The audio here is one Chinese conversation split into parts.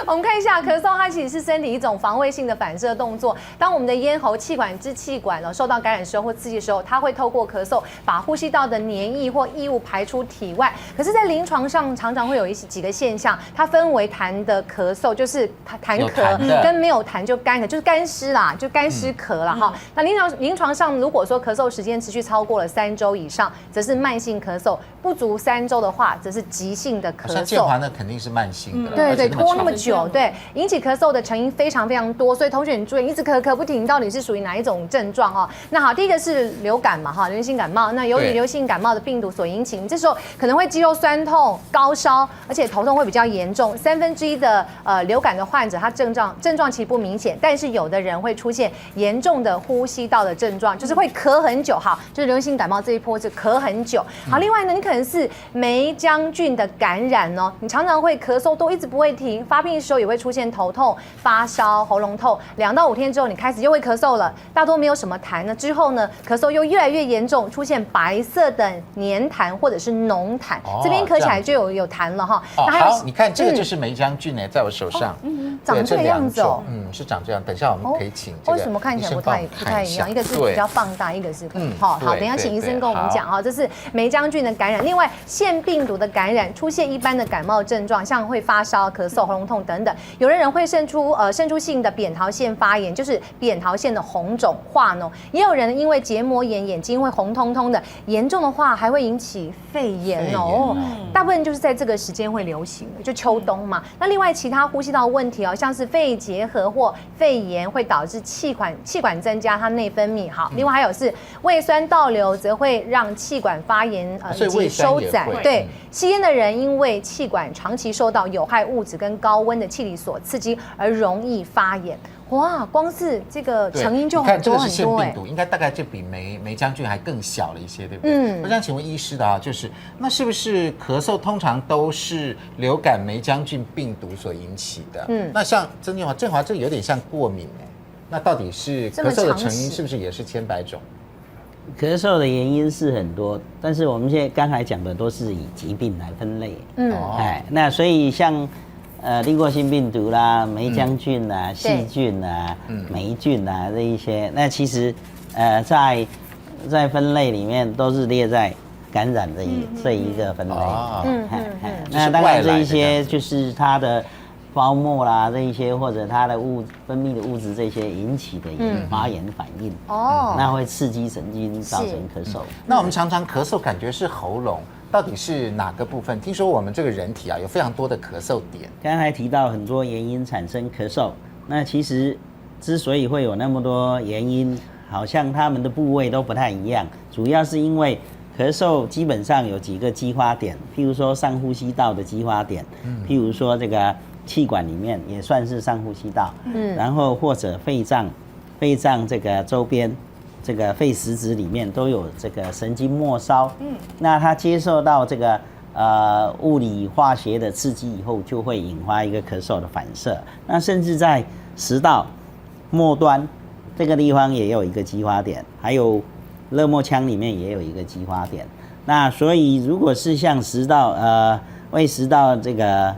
我们看一下咳嗽，它其实是身体一种防卫性的反射动作。当我们的咽喉、气管、支气管受到感染的时候或刺激的时候，它会透过咳嗽把呼吸道的黏液或异物排出体外。可是，在临床上常常会有几个现象，它分为痰的咳嗽，就是痰咳，跟没有痰就干咳，就是干湿啦，就干湿咳啦哈。那临床上如果说咳嗽时间持续超过了3周以上，则是慢性咳嗽；不足3周的话，则是急性的咳嗽。像建华那肯定是慢性的，对，拖那么久。对，引起咳嗽的成因非常多，所以同学你注意，一直咳不停，到底是属于哪一种症状哦？那好，第一个是流感嘛，哈，流行性感冒。那由于流行感冒的病毒所引起，你这时候可能会肌肉酸痛、高烧，而且头痛会比较严重。1/3的流感的患者，他症状其实不明显，但是有的人会出现严重的呼吸道的症状，就是会咳很久。好，就是流行感冒这一波是咳很久。好，另外呢，你可能是梅浆菌的感染哦，你常常会咳嗽都一直不会停，发病的时候也会出现头痛、发烧、喉咙痛，2到5天之后你开始又会咳嗽了，大多没有什么痰呢。之后呢，咳嗽又越来越严重，出现白色的黏痰或者是浓痰，这边咳起来就有痰了哈。好，你看这个就是梅浆菌呢，在我手上，长这个样子哦，是长这样。等一下我们可以请为什么看起来不太一样？一个是比较放大，一个是好，等一下请医生跟我们讲哈，这是梅浆菌的感染。另外，腺病毒的感染出现一般的感冒症状，像会发烧、咳嗽、喉咙痛等等。有的人会渗出性的扁桃腺发炎，就是扁桃腺的红肿化脓；也有人因为结膜炎，眼睛会红彤彤的，严重的话还会引起肺炎哦。大部分就是在这个时间会流行的，就秋冬嘛。那另外其他呼吸道问题哦，像是肺结核或肺炎，会导致气管增加它内分泌。好，另外还有是胃酸倒流，则会让气管发炎以及收窄。对，吸烟的人因为气管长期受到有害物质跟高温的气体所刺激，而容易发炎。哇，光是这个成因就很多很多病毒应该大概就比梅浆菌还更小了一些，对不对？我想请问医师的就是那是不是咳嗽通常都是流感梅浆菌病毒所引起的？那像郑华这有点像过敏哎，那到底是咳嗽的成因是不是也是千百种？咳嗽的原因是很多，但是我们现在刚才讲的都是以疾病来分类。那所以像利过性病毒啦、梅浆菌啦、细菌啦、霉菌啦这一些，那其实在分类里面都是列在感染这一个分类。那当然这一些就是它的包膜啦这一些，或者它的分泌的物质这些引起的发炎反应，那会刺激神经造成咳嗽。那我们常常咳嗽感觉是喉咙，到底是哪个部分？听说我们这个人体有非常多的咳嗽点。刚才提到很多原因产生咳嗽，那其实之所以会有那么多原因，好像它们的部位都不太一样，主要是因为咳嗽基本上有几个激发点，譬如说上呼吸道的激发点，譬如说这个气管里面也算是上呼吸道，然后或者肺脏这个周边，这个肺实质里面都有这个神经末梢，那它接受到这个物理化学的刺激以后，就会引发一个咳嗽的反射。那甚至在食道末端这个地方也有一个激发点，还有肋膜腔里面也有一个激发点。那所以如果是像胃食道这个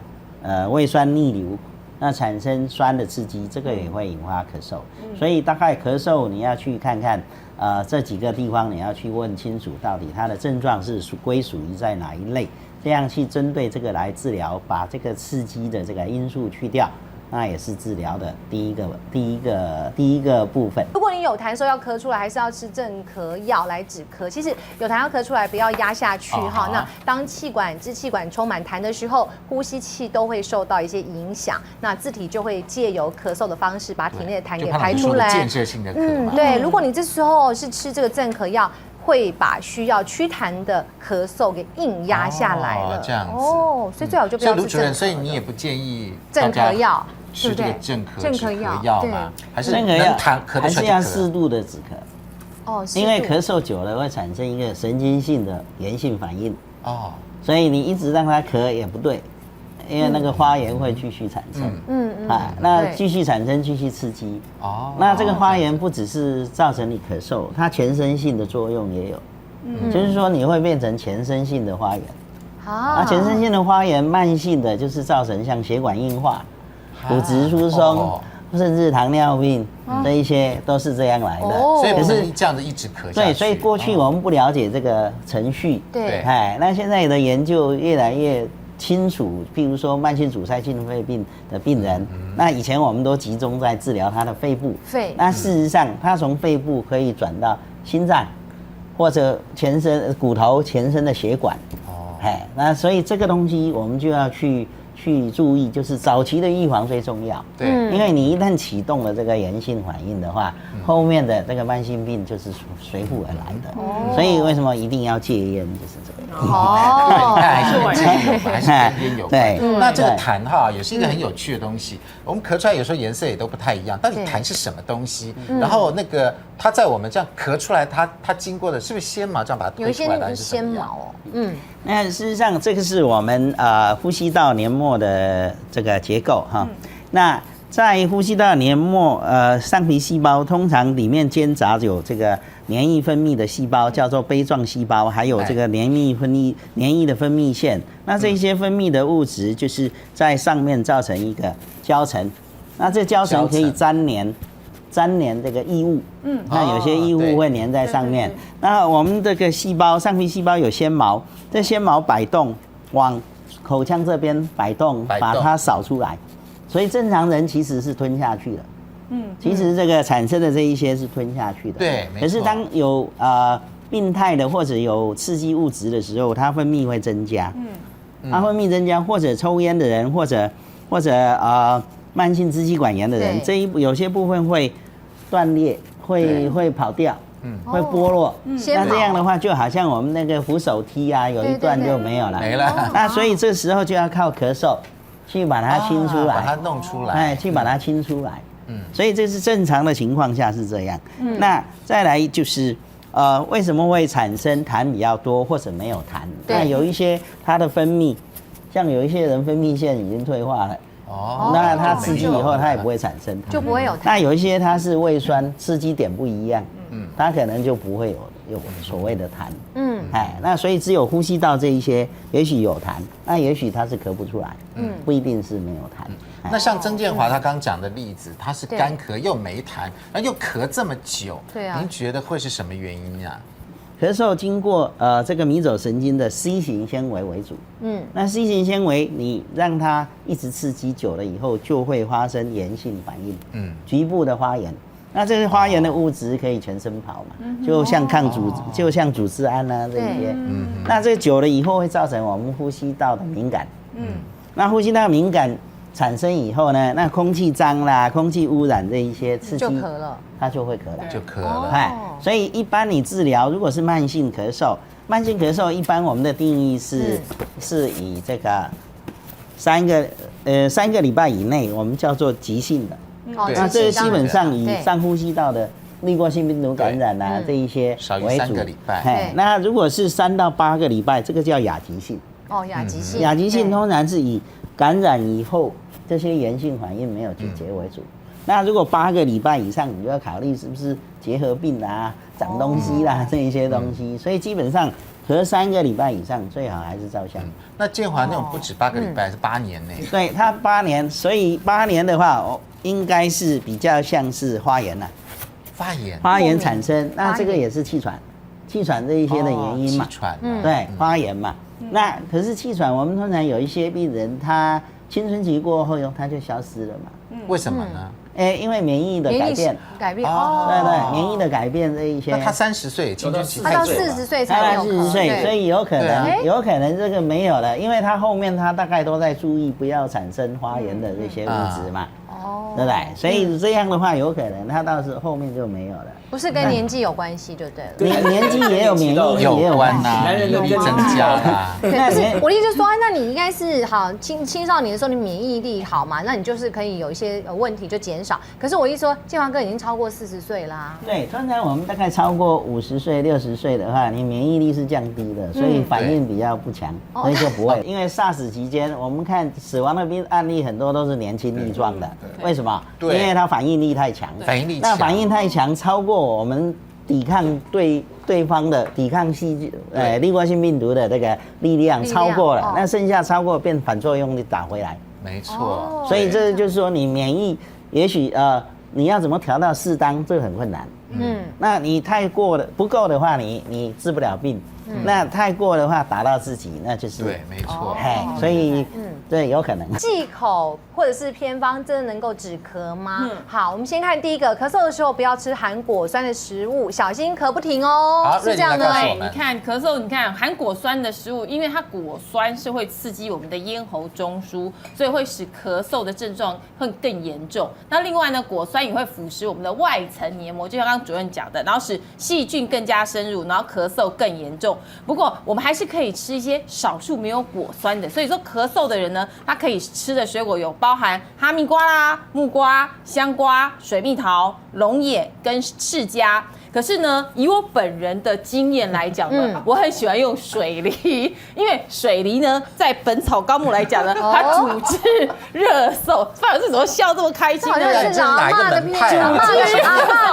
胃酸逆流，那产生酸的刺激，这个也会引发咳嗽。所以大概咳嗽你要去看看，这几个地方你要去问清楚，到底它的症状是归属于在哪一类，这样去针对这个来治疗，把这个刺激的这个因素去掉。那也是治疗的第一个部分。如果你有痰的时候要咳出来，还是要吃镇咳药来止咳。其实有痰要咳出来，不要压下去哈。那当支气管充满痰的时候，呼吸器都会受到一些影响，那自体就会借由咳嗽的方式把体内的痰给排出来。建设性的咳。对，如果你这时候是吃这个镇咳药，会把需要祛痰的咳嗽给硬压下来了。这样子所以最好就不要吃镇咳。所以你也不建议镇咳药吃这个镇咳药嘛？还是能咳还是要适度的止咳。因为咳嗽久了会产生一个神经性的炎性反应。所以你一直让它咳也不对，因为那个发炎会继续产生。那继续产生，继续刺激。那这个发炎不只是造成你咳嗽，它全身性的作用也有。就是说你会变成全身性的发炎。全身性的发炎，慢性的就是造成像血管硬化，骨质疏松，甚至糖尿病，这一些都是这样来的。所以不是这样子一直咳下去。对，所以过去我们不了解这个程序。对，那现在的研究越来越清楚，譬如说慢性阻塞性肺病的病人，那以前我们都集中在治疗他的肺部，那事实上他从肺部可以转到心脏或者全身骨头全身的血管。那所以这个东西我们就要去注意，就是早期的预防最重要。对，因为你一旦启动了这个炎性反应的话，后面的这个慢性病就是随附而来的。所以为什么一定要戒烟，就是这个。你看还是跟烟有关，还是跟烟有关。对，那这个痰哈也是一个很有趣的东西。我们咳出来有时候颜色也都不太一样，到底痰是什么东西？然后那个它在我们这样咳出来，它经过的是不是纤毛这样把它推出来的？有一些纤毛哦。那事实上这个是我们呼吸道黏膜的这个结构哈。那在呼吸道黏膜上皮细胞通常里面间杂有这个黏液分泌的细胞，叫做杯状细胞，还有这个黏液的分泌腺。那这些分泌的物质就是在上面造成一个胶层，那这胶层可以粘连这个异物，那有些异物会粘在上面。那我们这个细胞上皮细胞有纤毛，这纤毛摆动往口腔这边摆动，把它扫出来。所以正常人其实是吞下去的，其实这个产生的这一些是吞下去的。对，可是当有病态的或者有刺激物质的时候，它分泌会增加。它分泌增加，或者抽烟的人，或者慢性支气管炎的人，有些部分会断裂，会跑掉。会剥落，那这样的话就好像我们那个扶手梯啊，有一段就没有了，没了。那所以这时候就要靠咳嗽去把它清出来，把它弄出来，去把它清出来。所以这是正常的情况下是这样。那再来就是为什么会产生痰比较多或者没有痰？那有一些它的分泌，像有一些人分泌腺已经退化了。那它刺激以后，它也不会产生痰，就不会有痰。那有一些它是胃酸，刺激点不一样，它可能就不会有所谓的痰。那所以只有呼吸道这一些，也许有痰，那也许它是咳不出来，不一定是没有痰。那像曾建华他刚讲的例子，他是干咳又没痰，然后又咳这么久，您觉得会是什么原因呀？咳嗽经过这个迷走神经的 C 型纤维为主，那 C 型纤维你让它一直刺激久了以后，就会发生炎性反应，局部的发炎。那这些发炎的物质可以全身跑嘛，就像组织胺啊这些，那这久了以后会造成我们呼吸道的敏感，那呼吸道敏感产生以后呢，那空气脏啦、空气污染这一些刺激，就咳了，它就会咳了，就咳了。所以一般你治疗如果是慢性咳嗽，一般我们的定义是以这个3个礼拜以内，我们叫做急性的。那这基本上以上呼吸道的滤过性病毒感染啊这一些为主。3个礼拜。那如果是3到8个礼拜，这个叫亚急性。亚急性。亚急性通常是以感染以后这些炎性反应没有解决为主。那如果8个礼拜以上，你就要考虑是不是结核病啊、长东西啦这一些东西。所以基本上咳3个礼拜以上，最好还是照相。那建华那种不止8个礼拜，是8年呢？对，它8年，所以8年的话，应该是比较像是发炎了。发炎产生，那这个也是气喘这一些的原因嘛。气喘，对，发炎嘛。那可是气喘，我们通常有一些病人，他青春期过后他就消失了嘛。为什么呢？因为免疫的改变，对，免疫的改变这一些。那他30岁，青春期他到40岁才有，40岁，所以有可能这个没有了，因为他后面他大概都在注意不要产生发炎的这些物质嘛，对不对？所以这样的话，有可能他到时候后面就没有了。不是跟年纪有关系就对了，年纪也有免疫力也有关系，男人力增加啦。不是，我的意思就是说，那你应该是好青少年的时候，你免疫力好嘛，那你就是可以有一些问题就减少。可是我一说，建华哥已经超过40岁啦。对，通常我们大概超过50岁、60岁的话，你免疫力是降低的，所以反应比较不强，所以就不会。因为 SARS 期间，我们看死亡的案例很多都是年轻力壮的，为什么？因为它反应力太强，那反应太强，超过我们抵抗对方的抵抗滤过性病毒的这个力量超过了，那剩下超过变反作用力打回来，没错。所以这就是说，你免疫也许你要怎么调到适当，这个很困难。那你太过了不够的话，你治不了病。那太过的话，打到自己，那就是对，没错。所以对，有可能。忌口或者是偏方真的能够止咳吗？好，我们先看第一个，咳嗽的时候不要吃含果酸的食物，小心咳不停哦。是这样呢？对，你看咳嗽，你看含果酸的食物，因为它果酸是会刺激我们的咽喉中枢，所以会使咳嗽的症状会更严重。那另外呢，果酸也会腐蚀我们的外层黏膜，就像刚刚主任讲的，然后使细菌更加深入，然后咳嗽更严重。不过我们还是可以吃一些少数没有果酸的，所以说咳嗽的人呢，他可以吃的水果有包含哈密瓜啦、木瓜、香瓜、水蜜桃、龙眼跟释迦。可是呢，以我本人的经验来讲呢，我很喜欢用水梨，因为水梨呢，在《本草纲目》来讲呢，它主治热嗽。范老师怎么笑这么开心？好像是哪一个门派啊？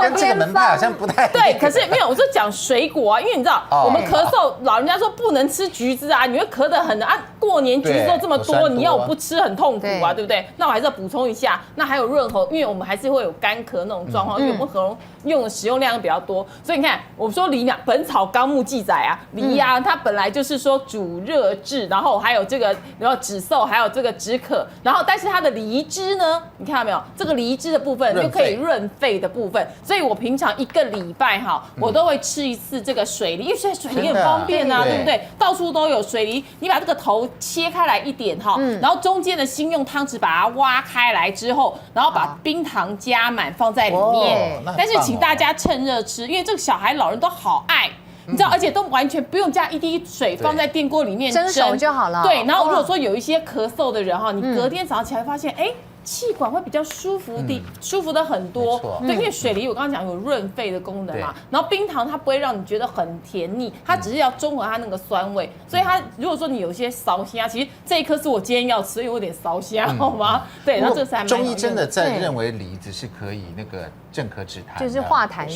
跟这个门派好像不太对。可是没有，我就讲水果啊，因为你知道，我们咳嗽，老人家说不能吃橘子啊，你会咳得很啊。过年橘子都这么多，你要我不吃很痛苦啊，对不对？那我还是要补充一下，那还有润喉，因为我们还是会有干咳那种状况，因为我们喉咙用的使用量比较多。所以你看，我们说梨呢，《本草纲目》记载啊，梨啊，它本来就是说主热治，然后还有这个，然后止嗽，还有这个止渴，然后但是它的梨汁呢，你看到没有？这个梨汁的部分就可以润肺的部分。所以我平常1个礼拜哈，我都会吃一次这个水梨，因为现在水梨很方便啊，对不对？到处都有水梨，你把这个头切开来一点哈，然后中间的心用汤匙把它挖开来之后，然后把冰糖加满放在里面。但是请大家趁热吃，因为这个小孩、老人都好爱。你知道，而且都完全不用加一滴水放在电锅里面蒸熟就好了。对，然后如果说有一些咳嗽的人哈，你隔天早上起来发现，气管会比较舒服的很多。对，因为水梨我刚刚讲有润肺的功能嘛，然后冰糖它不会让你觉得很甜腻，它只是要中和它那个酸味。所以它如果说你有一些烧虾，其实这一颗是我今天要吃，因为我有点烧虾，好吗？对，然后这是还蛮中医真的在认为梨子是可以那个镇咳止痰，就是化痰。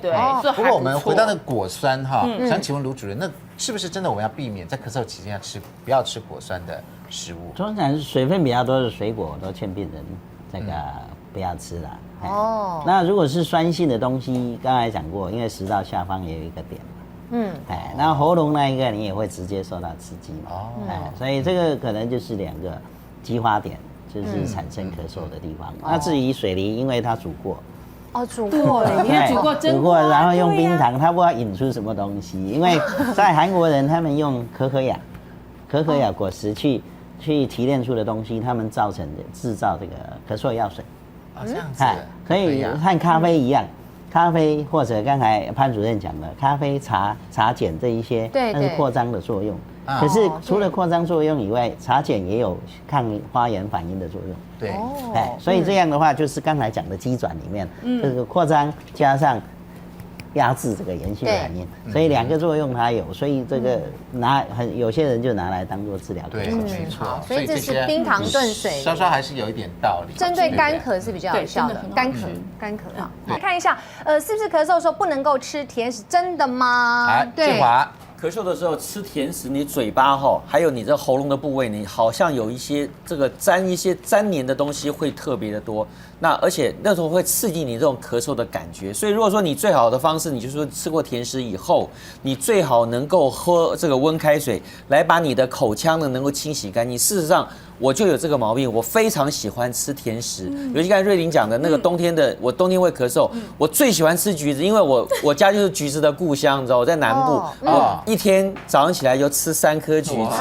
对。不过我们回到那个果酸哈，想请问卢主任，那是不是真的我们要避免在咳嗽期间不要吃果酸的食物？通常水分比较多的水果，我都劝病人这个不要吃了。那如果是酸性的东西，刚才讲过，因为食道下方也有一个点嘛。那喉咙那一个你也会直接受到刺激嘛。所以这个可能就是2个激发点，就是产生咳嗽的地方。那至于水梨，因为它煮过。煮过了，你看煮过，然后用冰糖，它不知道引出什么东西。因为在韩国人，他们用可可雅果实去提炼出的东西，他们制造这个咳嗽药水。这样子，可以和咖啡一样，咖啡或者刚才潘主任讲的咖啡、茶碱这一些，那是扩张的作用。可是除了扩张作用以外，茶碱也有抗发炎反应的作用。对，所以这样的话，就是刚才讲的机转里面，这个扩张加上压制这个炎性反应，所以2个作用它有，所以这个有些人就拿来当做治疗。对，没错。所以这是冰糖炖水，稍稍还是有一点道理。针对干咳是比较有效的，干咳啊。看一下，是不是咳嗽的时候不能够吃甜食？真的吗？建华。咳嗽的时候吃甜食，你嘴巴还有你这喉咙的部位，你好像有一些这个粘黏的东西会特别的多。那而且那时候会刺激你这种咳嗽的感觉。所以如果说你最好的方式，你就是说吃过甜食以后，你最好能够喝这个温开水来把你的口腔呢能够清洗干净。事实上，我就有这个毛病，我非常喜欢吃甜食，尤其刚才瑞玲讲的那个冬天的，我冬天会咳嗽，我最喜欢吃橘子，因为我家就是橘子的故乡，你知道我在南部，一天早上起来就吃3颗橘子，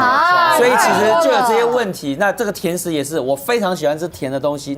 所以其实就有这些问题。那这个甜食也是，我非常喜欢吃甜的东西，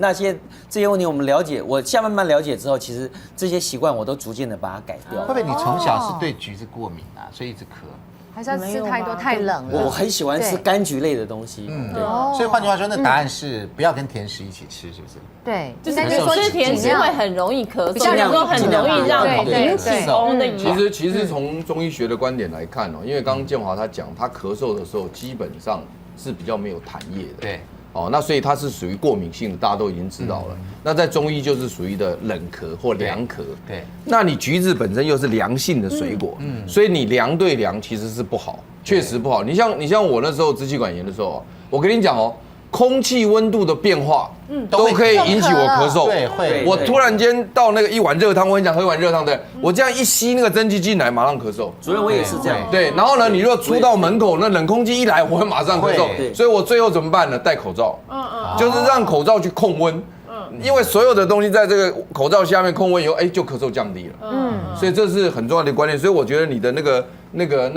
这些问题我们了解，我慢慢了解之后，其实这些习惯我都逐渐的把它改掉。会不会你从小是对橘子过敏啊，所以一直咳？还是要吃太多太冷了？我很喜欢吃柑橘类的东西。对。所以换句话说，那答案是不要跟甜食一起吃，是不是？对，就是吃甜食会很容易咳嗽，比较说很容易让引起喉咙的炎。其实从中医学的观点来看因为刚刚建华他讲，他咳嗽的时候基本上是比较没有痰液的。对。那所以它是属于过敏性的，大家都已经知道了。那在中医就是属于的冷咳或凉咳。对。那你橘子本身又是凉性的水果，所以你凉对凉其实是不好，确实不好。你像我那时候支气管炎的时候，我跟你讲空气温度的变化，都可以引起我咳嗽。对，会。我突然间到那个一碗热汤，我很想喝一碗热汤，对，我这样一吸那个蒸汽进来，马上咳嗽。主任我也是这样。对，然后呢，你如果出到门口，那冷空气一来，我会马上咳嗽。所以我最后怎么办呢？戴口罩，就是让口罩去控温。因为所有的东西在这个口罩下面控温以后，就咳嗽降低了。所以这是很重要的观念。所以我觉得你的那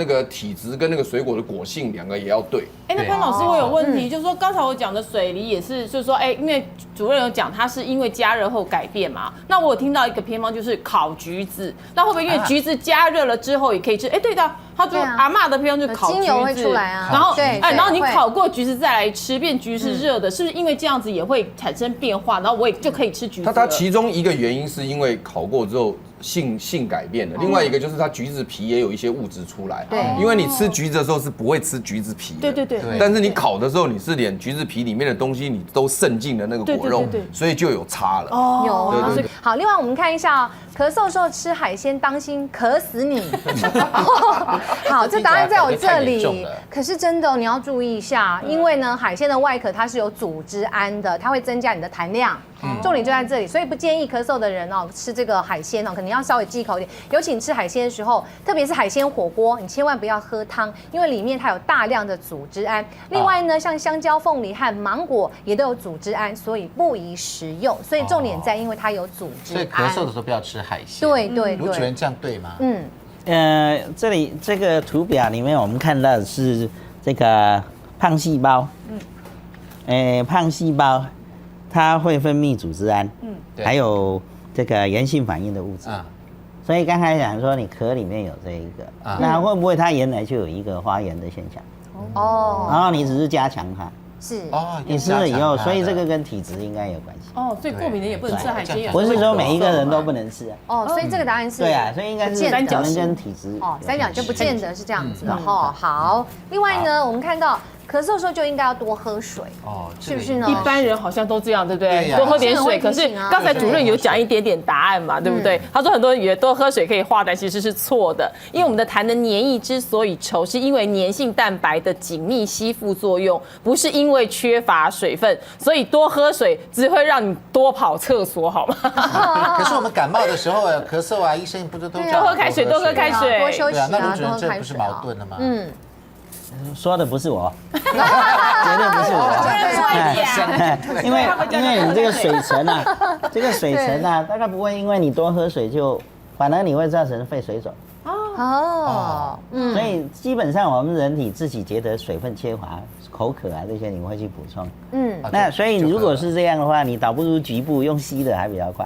个体质跟那个水果的果性两个也要对。那潘老师，我有问题，就是说刚才我讲的水梨也是，就是说，因为主任有讲它是因为加热后改变嘛。那我有听到一个偏方就是烤橘子，那会不会因为橘子加热了之后也可以吃？对的，他说阿嬷的偏方就是烤橘子，精油会出来啊。然后然后你烤过橘子再来吃，变橘是热的，是不是因为这样子也会产生变化？然后我也就可以吃橘子了。它其中一个原因是因为烤过之后性改变了，另外一个就是它橘子皮也有一些物质出来。对，因为你吃橘子的时候是不会吃橘子皮的。对。但是你烤的时候，你是连橘子皮里面的东西你都渗进了那个果肉，所以就有差了。有。好，另外我们看一下咳嗽的时候吃海鲜，当心咳死你。好，这答案在我这里。可是真的，你要注意一下，因为呢，海鲜的外壳它是有组织胺的，它会增加你的痰量。重点就在这里，所以不建议咳嗽的人吃这个海鲜可能要稍微忌口一点。尤其你吃海鲜的时候，特别是海鲜火锅，你千万不要喝汤，因为里面它有大量的组织胺。另外呢，像香蕉、凤梨和芒果也都有组织胺，所以不宜食用。所以重点在，因为它有组织胺。所以咳嗽的时候不要吃海鲜。对。卢主任这样对吗？这里这个图表里面我们看到的是这个胖细胞。胖细胞它会分泌组织胺，还有这个炎性反应的物质。所以刚才讲说你壳里面有这一个，那会不会它原来就有一个发炎的现象？然后你只是加强它。是你吃了以后，所以这个跟体质应该有关系。所以过敏的也不能吃海鲜。不是说每一个人都不能吃啊。所以这个答案是对啊，所以应该是三角跟体质。三角就不见得是这样子的好，另外呢，我们看到咳嗽的时候就应该要多喝水是不是呢？一般人好像都这样，对不对？多喝点水。可是刚才主任有讲一点点答案嘛，对不对？他说很多人以为多喝水可以化痰，其实是错的。因为我们的痰的黏液之所以稠，是因为粘性蛋白的紧密吸附作用，不是因为缺乏水分。所以多喝水只会让你多跑厕所，好吗？可是我们感冒的时候咳嗽啊，医生不是都叫多喝开水，多喝开水，多休息啊，那卢主任这不是矛盾了吗？说的不是我，绝对不是我。因为你这个水层啊，大概不会因为你多喝水就，反而你会造成肺水肿。所以基本上我们人体自己觉得水分缺乏、口渴啊这些，你会去补充。那所以如果是这样的话，你倒不如局部用吸的还比较快。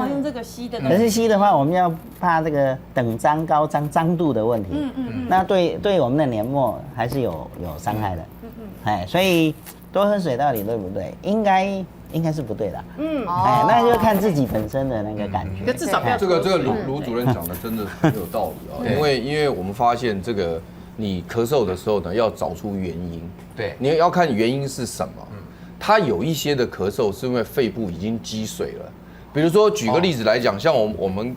用这个吸的。可是吸的话，我们要怕这个等张高张度的问题。那对我们的黏膜还是有伤害的。所以多喝水到底对不对？应该是不对的。那就看自己本身的那个感觉。至少不要这个卢主任讲的真的很有道理因为我们发现这个你咳嗽的时候呢，要找出原因。对，你要看原因是什么。它有一些的咳嗽是因为肺部已经积水了，比如说举个例子来讲，像我们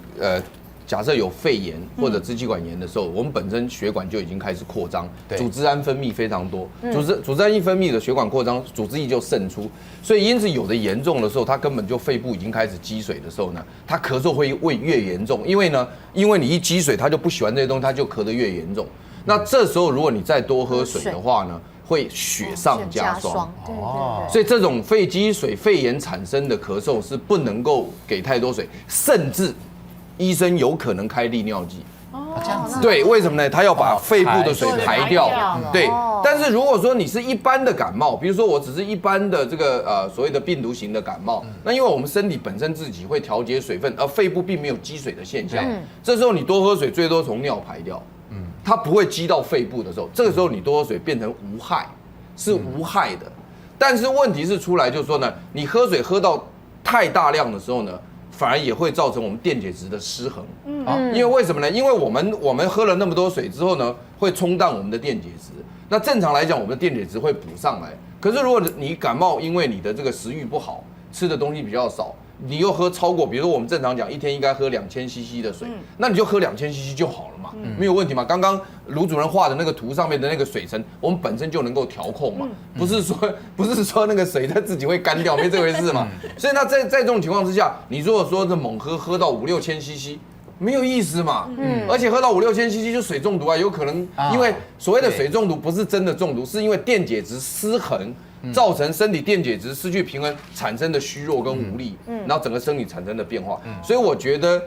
假设有肺炎或者支气管炎的时候，我们本身血管就已经开始扩张，组织胺分泌非常多，组织胺一分泌的血管扩张，组织液就渗出，所以因此有的严重的时候，它根本就肺部已经开始积水的时候呢，它咳嗽会越严重，因为你一积水，它就不喜欢这些东西，它就咳得越严重。那这时候如果你再多喝水的话呢，会雪上加霜。所以这种肺积水、肺炎产生的咳嗽是不能够给太多水，甚至医生有可能开利尿剂。这样子。对，为什么呢？他要把肺部的水排掉。对，但是如果说你是一般的感冒，比如说我只是一般的这个所谓的病毒型的感冒，那因为我们身体本身自己会调节水分，而肺部并没有积水的现象，这时候你多喝水，最多从尿排掉。它不会积到肺部的时候，这个时候你多喝水变成无害，是无害的。但是问题是出来就是说呢，你喝水喝到太大量的时候呢，反而也会造成我们电解质的失衡。因为为什么呢？因为我们喝了那么多水之后呢，会冲淡我们的电解质。那正常来讲，我们的电解质会补上来。可是如果你感冒，因为你的这个食欲不好，吃的东西比较少，你又喝超过，比如说我们正常讲一天应该喝2000cc 的水，那你就喝2000cc 就好了嘛，没有问题嘛。刚刚卢主任画的那个图上面的那个水层，我们本身就能够调控嘛，不是说那个水它自己会干掉，没这回事嘛。所以那在这种情况之下，你如果说这猛喝到5、6千 cc。没有意思嘛，而且喝到5、6千 cc 就水中毒啊，有可能因为所谓的水中毒不是真的中毒，是因为电解质失衡，造成身体电解质失去平衡产生的虚弱跟无力，然后整个身体产生的变化。所以我觉得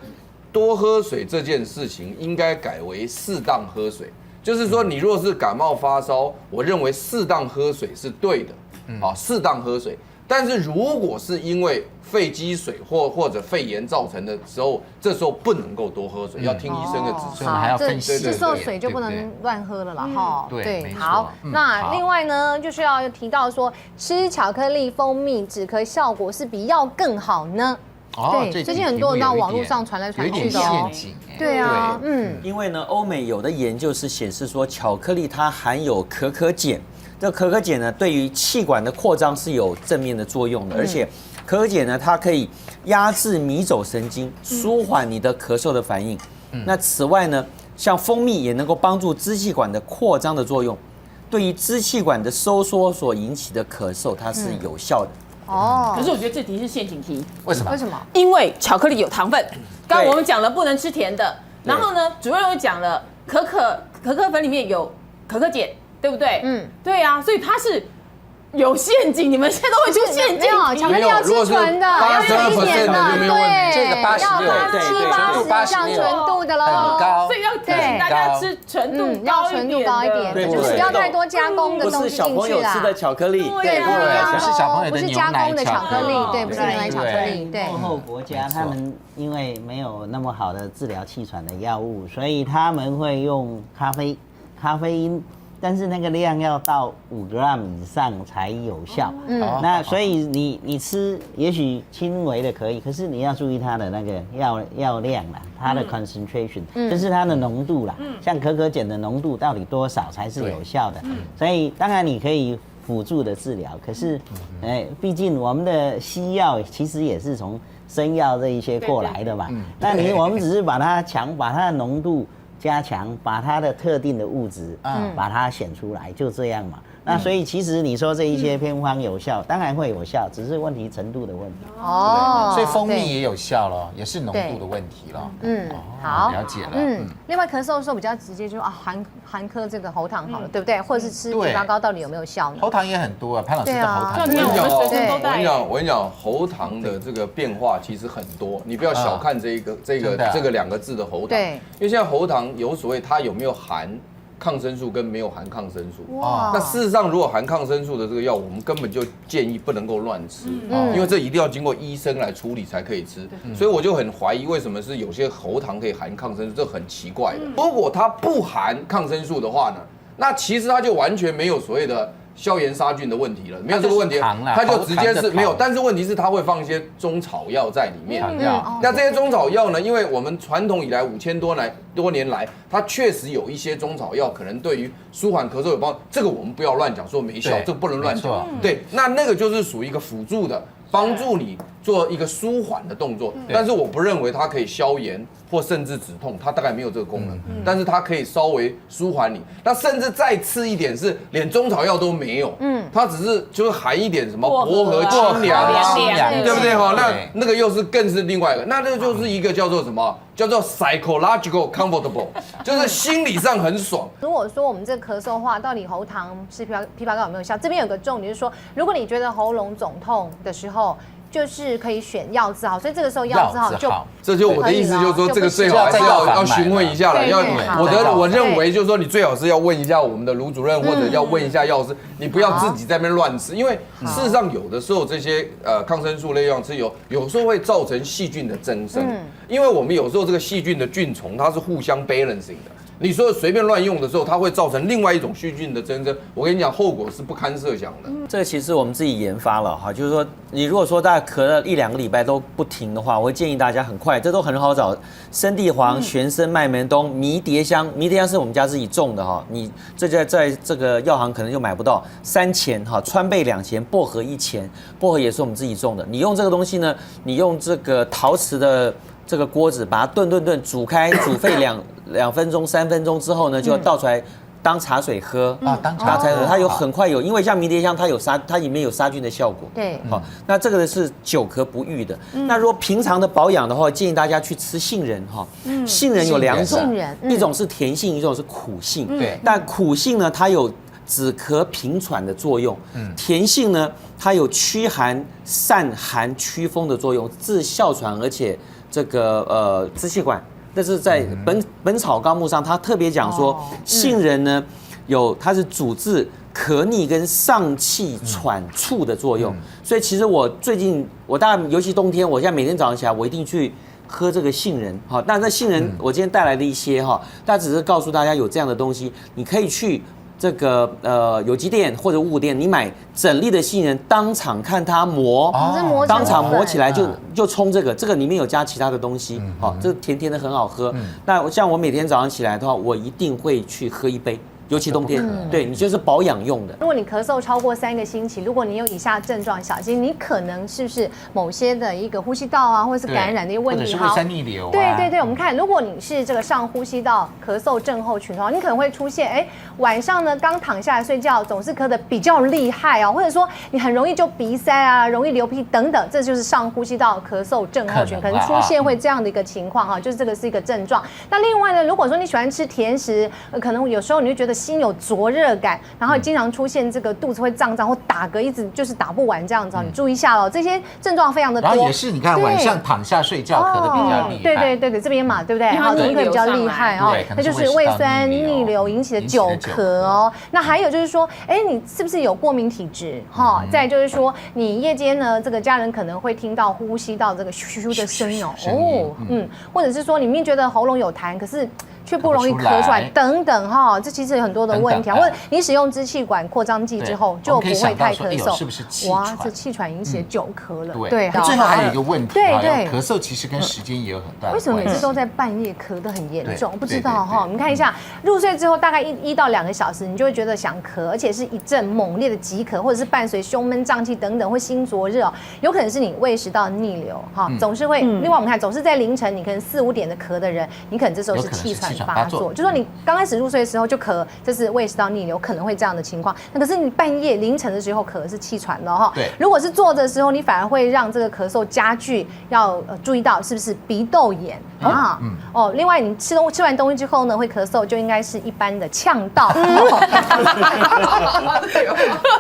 多喝水这件事情应该改为适当喝水，就是说你若是感冒发烧，我认为适当喝水是对的，啊，适当喝水。但是如果是因为肺积水或者肺炎造成的时候，这时候不能够多喝水，要听医生的指示。所以我们还要分析。这受水就不能乱喝了啦，哈。对，好。那另外呢，就是要提到说，吃巧克力、蜂蜜止咳效果是比药更好呢？对，最近很多人到网络上传来传去的哦。对啊，因为呢，欧美有的研究是显示说，巧克力它含有可可碱。这可可碱呢，对于气管的扩张是有正面的作用的，而且可可碱呢，它可以压制迷走神经，舒缓你的咳嗽的反应。那此外呢，像蜂蜜也能够帮助支气管的扩张的作用，对于支气管的收缩所引起的咳嗽，它是有效的。哦，可是我觉得这题是陷阱题。为什么？因为巧克力有糖分，刚刚我们讲了不能吃甜的，然后呢，主任又讲了可可粉里面有可可碱。对不对？对啊，所以它是有陷阱，你们现在都会出陷阱。没有，巧克力要吃纯的，要吃一点的，对，这个86，要像纯度的喽，很高，所以要提醒大家吃纯度高一点的，就是不要太多加工的东西进去啦。不是小朋友吃的巧克力，对，不是小朋友的牛奶巧克力，对，不是牛奶巧克力，对。落后国家他们因为没有那么好的治疗气喘的药物，所以他们会用咖啡因。但是那个量要到5 gram 以上才有效。那所以你吃也许轻微的可以，可是你要注意它的那个药量啦，它的 concentration，就是它的浓度啦。像可可碱的浓度到底多少才是有效的？所以当然你可以辅助的治疗，可是毕竟我们的西药其实也是从生药这一些过来的嘛。那我们只是把它把它的浓度加强，把它的特定的物质，把它显出来，就这样嘛。那所以其实你说这一些偏方有效，当然会有效，只是问题程度的问题。哦，所以蜂蜜也有效了，也是浓度的问题了。好，了解了。另外咳嗽的时候比较直接，就含颗这个喉糖好了，对不对？或者是吃枇杷膏到底有没有效呢？喉糖也很多啊，潘老师的喉糖。我跟你讲，喉糖的这个变化其实很多，你不要小看这个2个字的喉糖，对，因为现在喉糖有所谓它有没有含抗生素跟没有含抗生素。那事实上，如果含抗生素的这个药，我们根本就建议不能够乱吃，因为这一定要经过医生来处理才可以吃。所以我就很怀疑，为什么是有些喉糖可以含抗生素，这很奇怪的。如果它不含抗生素的话呢，那其实它就完全没有所谓的消炎杀菌的问题了，没有这个问题，它就直接是没有。但是问题是它会放一些中草药在里面。那这些中草药呢，因为我们传统以来5000多年来，它确实有一些中草药可能对于舒缓咳嗽有帮助。这个我们不要乱讲说没效，这个不能乱讲。对，那个就是属于一个辅助的，帮助你做一个舒缓的动作。但是我不认为它可以消炎或甚至止痛，它大概没有这个功能。但是它可以稍微舒缓你。那甚至再次一点是连中草药都没有，它只是就是含一点什么薄荷清凉啊，对不对哈？那个又是更是另外一个，那个就是一个叫做什么？叫做 psychological comfortable， 就是心理上很爽。如果说我们这咳嗽的话，到底喉糖吃枇杷膏有没有效？这边有个重点就是说，如果你觉得喉咙肿痛的时候，就是可以选药治好，所以这个时候药治好就，这就我的意思就是说，这个最好还是要询问一下了。我认为就是说，你最好是要问一下我们的卢主任，或者要问一下药师，你不要自己在那边乱吃，因为事实上有的时候这些抗生素类药吃有时候会造成细菌的增生，因为我们有时候这个细菌的菌丛它是互相 balancing 的。你说随便乱用的时候，它会造成另外一种细菌的增生。我跟你讲，后果是不堪设想的。这个其实我们自己研发了哈，就是说你如果说大家咳了1-2个礼拜都不停的话，我会建议大家很快，这都很好找，生地黄、玄参、麦门冬、迷迭香，迷迭香是我们家自己种的哈，你这在这个药行可能就买不到，3钱哈，川贝2钱，薄荷1钱，薄荷也是我们自己种的。你用这个东西呢，你用这个陶瓷的这个锅子把它炖，煮开，煮沸2分钟、3分钟之后呢，就倒出来当茶水喝啊，当茶水喝，它有很快有，因为像迷迭香它里面有杀菌的效果。对，好，那这个是久咳不愈的。那如果平常的保养的话，建议大家去吃杏仁哈。杏仁有2种杏仁，一种是甜性，一种是苦性。对，但苦性呢，它有止咳平喘的作用。甜性呢，它有驱寒散寒祛风的作用，治哮喘，而且这个支气管。这是在本草纲目上，他特别讲说，杏仁呢它是主治咳逆跟上气喘促的作用。所以其实我最近大概尤其冬天，我现在每天早上起来我一定去喝这个杏仁。好，但这杏仁我今天带来的一些哈，但只是告诉大家有这样的东西，你可以去这个有机店或者物店，你买整粒的杏仁，当场看它磨，当场磨起来就冲这个里面有加其他的东西，好，这甜甜的很好喝。那像我每天早上起来的话，我一定会去喝一杯。尤其冬天，对你就是保养用的。如果你咳嗽超过3个星期，如果你有以下症状，小心你可能是不是某些的一个呼吸道啊，或者是感染的一个问题，或者是胃酸逆流啊。对，我们看，如果你是这个上呼吸道咳嗽症候群的话，你可能会出现，晚上呢刚躺下来睡觉，总是咳得比较厉害啊，或者说你很容易就鼻塞啊，容易流鼻涕等等，这就是上呼吸道咳嗽症候群可能出现会这样的一个情况哈，就是这个是一个症状。那另外呢，如果说你喜欢吃甜食，可能有时候你会觉得心有灼热感，然后经常出现这个肚子会胀胀或打嗝，一直就是打不完这样子，你注意一下哦，这些症状非常的多。然后也是你看晚上躺下睡觉咳得比较厉害。对，这边嘛，对不对？好，你可比较厉害哦，那就是胃酸逆流引起的久咳哦。那还有就是说，你是不是有过敏体质？哈，再就是说，你夜间呢，这个家人可能会听到呼吸到这个咻咻的声音哦，或者是说你明明觉得喉咙有痰，可是却不容易咳出来，等等哈，这其实有很多的问题，或者你使用支气管扩张剂之后就不会太咳嗽，是不是气喘？哇，这气喘引起的久咳了。对，最后还有一个问题，对，咳嗽其实跟时间也有很大的关系。为什么每次都在半夜咳得很严重？不知道哈，我们看一下，入睡之后大概1到2个小时，你就会觉得想咳，而且是一阵猛烈的急咳，或者是伴随胸闷胀气等等，会心灼热，有可能是你胃食道逆流哈，总是会。另外我们看，总是在凌晨你可能4、5点的咳的人，你可能这时候是气喘发作，就说你刚开始入睡的时候就咳，这是胃食道逆流，可能会这样的情况。那可是你半夜凌晨的时候咳是气喘的哈。对，如果是坐着的时候，你反而会让这个咳嗽加剧，要注意到是不是鼻窦炎啊？另外你吃完东西之后呢，会咳嗽，就应该是一般的呛到。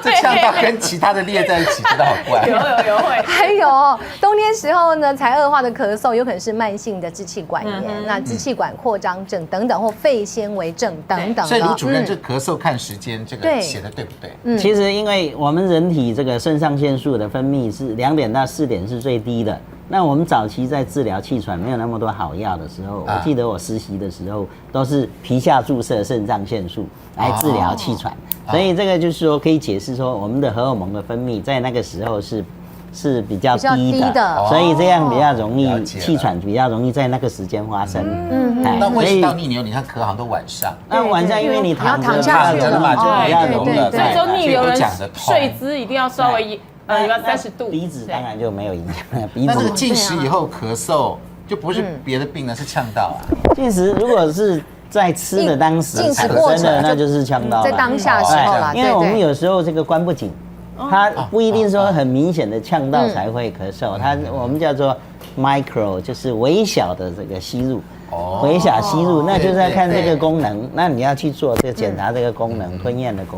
这呛到跟其他的列在一起，真的好怪。有会。还有冬天时候呢，才恶化的咳嗽，有可能是慢性的支气管炎，那支气管扩张症等等，或肺纤维症等等。所以卢主任，这咳嗽看时间，这个写的对不对？其实因为我们人体这个肾上腺素的分泌是2点到4点是最低的。那我们早期在治疗气喘没有那么多好药的时候，我记得我实习的时候都是皮下注射肾上腺素来治疗气喘，所以这个就是说可以解释说我们的荷尔蒙的分泌在那个时候是比较低的，所以这样比较容易气喘比较容易在那个时间发生。那胃食道逆流，你看咳好像都晚上。那晚上因为你躺下去了嘛，就比较容易。所以说逆流人睡姿一定要稍微要30度。鼻子当然就没有影响。那这个进食以后咳嗽就不是别的病了，是呛到啊。进食如果是在吃的当时产生的，那就是呛到，在当下的时候啦。因为我们有时候这个关不紧。它不一定说很明显的呛到才会咳嗽，我们叫做 micro， 就是微小的这个吸入，微小吸入，那就是要看这个功能，那你要去做这个检查这个功能，吞咽的功能。